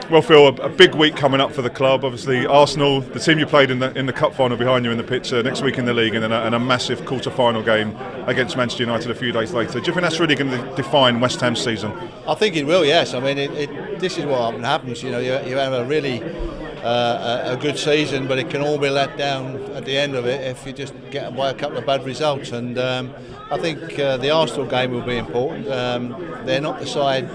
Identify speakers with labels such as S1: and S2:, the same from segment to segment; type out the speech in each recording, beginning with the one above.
S1: Well, Phil, a big week coming up for the club. Obviously, Arsenal, the team you played in the cup final behind you in the pitch, next week in the league, and then a massive quarter-final game against Manchester United a few days later. Do you think that's really going to define West Ham's season?
S2: I think it will. Yes. I mean, this is what often happens. You have a really a good season, but it can all be let down at the end of it if you just get by a couple of bad results. And I think the Arsenal game will be important. They're not the side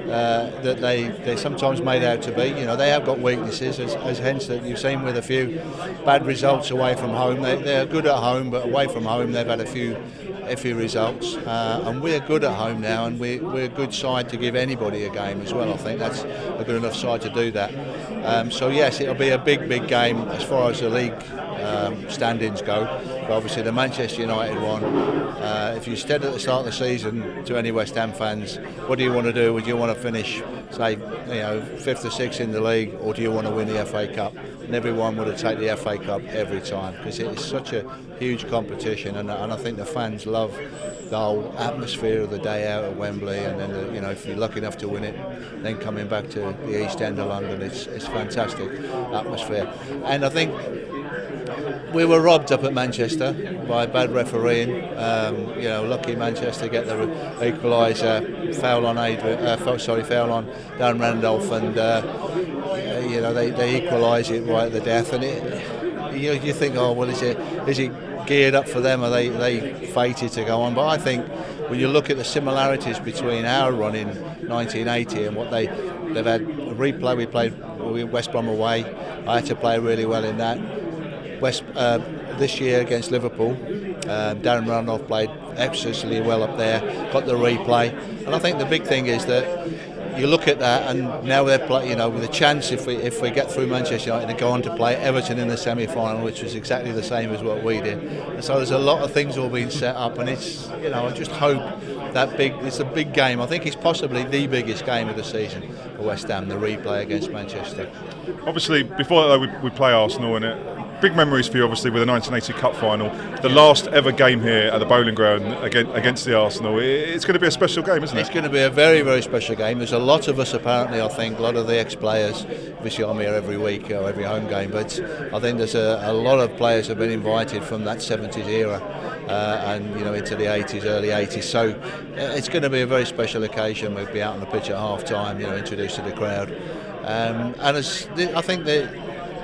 S2: that they sometimes made out to be. They have got weaknesses, as hence that you've seen with a few bad results away from home. They're good at home, but away from home they've had a few iffy results. And we're good at home now, and we're a good side to give anybody a game as well. I think that's a good enough side to do that. So yes, it'll be a big game as far as the league standings go. But obviously the Manchester United one, if you said at the start of the season to any West Ham fans, what do you want to do? Would you want to finish, say, 5th or 6th in the league, or do you want to win the FA Cup? And everyone would have taken the FA Cup every time, because it is such a huge competition, and I think the fans love the whole atmosphere of the day out at Wembley, and then if you're lucky enough to win it, then coming back to the East End of London, it's fantastic atmosphere. And I think we were robbed up at Manchester by bad refereeing. Lucky Manchester get the equaliser, foul on Darren Randolph, and they equalise it right at the death. And you think, oh well, is it geared up for them? Are they fated to go on? But I think when you look at the similarities between our run in 1980 and what they've had a replay, we played West Brom away. I had to play really well in that. This year against Liverpool, Darren Randolph played exceptionally well up there, got the replay, and I think the big thing is that you look at that, and now they're with a chance if we get through Manchester United to go on to play Everton in the semi-final, which was exactly the same as what we did. And so there's a lot of things all being set up, and it's I just hope it's a big game. I think it's possibly the biggest game of the season for West Ham, the replay against Manchester.
S1: Obviously, before that we play Arsenal, and big memories for you, obviously, with the 1980 Cup final, the last ever game here at the Bowling Ground against the Arsenal. It's going to be a special game, isn't it?
S2: It's going to be a very, very special game. There's a lot of us, apparently, I think, a lot of the ex-players. Obviously, I'm here every week or every home game, but I think there's a lot of players have been invited from that 70s era and into the 80s, early 80s. So it's going to be a very special occasion. We'll be out on the pitch at half-time, introduced to the crowd. And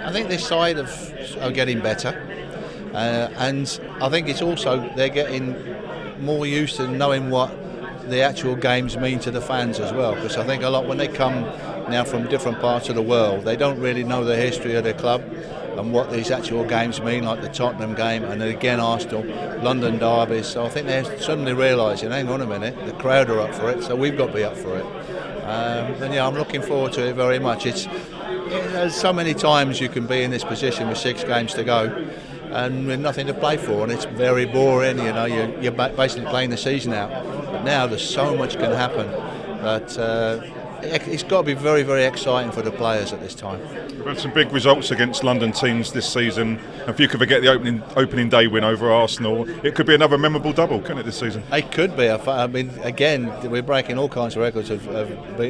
S2: I think this side are getting better, and I think it's also they're getting more used to knowing what the actual games mean to the fans as well. Because I think a lot when they come now from different parts of the world, they don't really know the history of their club and what these actual games mean, like the Tottenham game and then again Arsenal, London derbies. So I think they're suddenly realising, hang on a minute, the crowd are up for it, so we've got to be up for it. And I'm looking forward to it very much. There's so many times you can be in this position with 6 games to go and with nothing to play for, and it's very boring. You're basically playing the season out. But now there's so much can happen that it's got to be very, very exciting for the players at this time.
S1: We've had some big results against London teams this season. If you could forget the opening day win over Arsenal, it could be another memorable double, couldn't it, this season?
S2: It could be. I mean, again, we're breaking all kinds of records of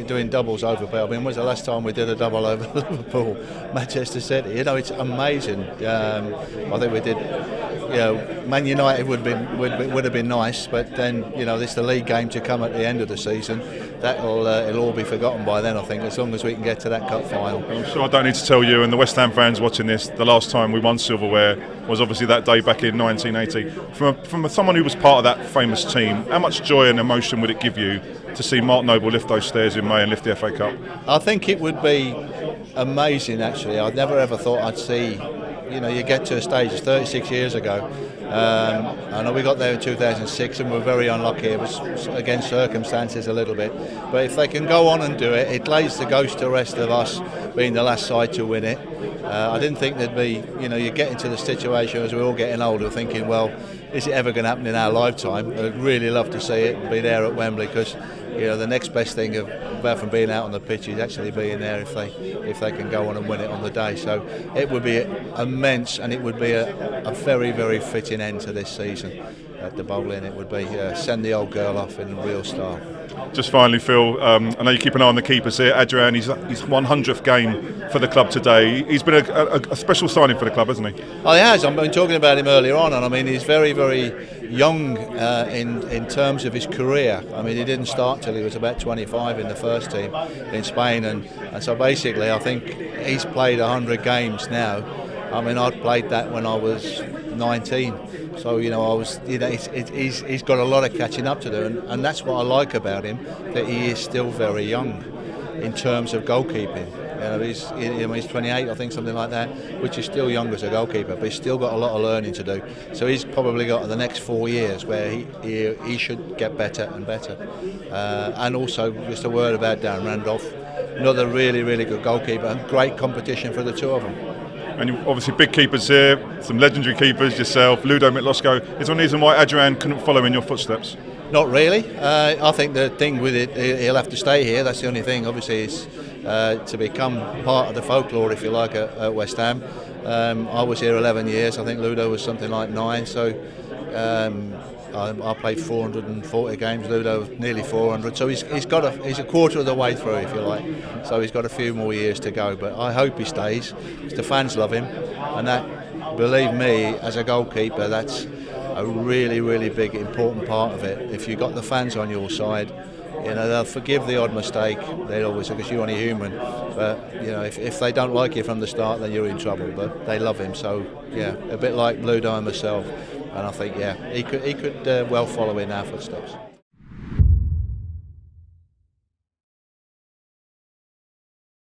S2: doing doubles over. I mean, when was the last time we did a double over Liverpool, Manchester City? It's amazing. I think we did. Man United would have been nice, but then this the league game to come at the end of the season. It'll all be forgotten by then, I think, as long as we can get to that cup final.
S1: I'm sure I don't need to tell you, and the West Ham fans watching this, the last time we won silverware was obviously that day back in 1980. From someone who was part of that famous team, how much joy and emotion would it give you to see Mark Noble lift those stairs in May and lift the FA Cup?
S2: I think it would be amazing, actually. I'd never ever thought I'd see, you get to a stage 36 years ago. I know we got there in 2006 and we're very unlucky. It was against circumstances a little bit. But if they can go on and do it, it lays the ghost to rest of us being the last side to win it. I didn't think there'd be, you get into the situation as we're all getting older thinking, well, is it ever going to happen in our lifetime? I'd really love to see it and be there at Wembley, because the next best thing apart from being out on the pitch is actually being there if they can go on and win it on the day. So it would be immense, and it would be a very, very fitting end to this season at the Bowling. It would be send the old girl off in real style.
S1: Just finally, Phil, I know you keep an eye on the keepers here. Adrian, his 100th game for the club today. He's been a special signing for the club, hasn't he?
S2: Oh, he has. I've been talking about him earlier on, and I mean he's very, very young in terms of his career. I mean he didn't start till he was about 25 in the first team in Spain, and so basically I think he's played 100 games now. I mean I played that when I was 19. So he's got a lot of catching up to do, and that's what I like about him, that he is still very young in terms of goalkeeping. He's 28, I think, something like that, which is still young as a goalkeeper, but he's still got a lot of learning to do. So he's probably got the next 4 years where he should get better and better. And also, just a word about Darren Randolph, another really, really good goalkeeper, and great competition for the two of them.
S1: And obviously big keepers here, some legendary keepers, yourself, Ludo Mitlosco. Is there any reason why Adrian couldn't follow in your footsteps?
S2: Not really. I think the thing with it, he'll have to stay here. That's the only thing. Obviously, is to become part of the folklore, if you like, at West Ham. I was here 11 years. I think Ludo was something like 9. So I played 440 games. Ludo nearly 400. So he's a quarter of the way through, if you like. So he's got a few more years to go. But I hope he stays, because the fans love him, and that, believe me, as a goalkeeper, that's a really, really big, important part of it. If you've got the fans on your side, they'll forgive the odd mistake. They always, because you're only human. But if they don't like you from the start, then you're in trouble. But they love him, so yeah, a bit like Ludo and myself. And I think he could well follow in our footsteps.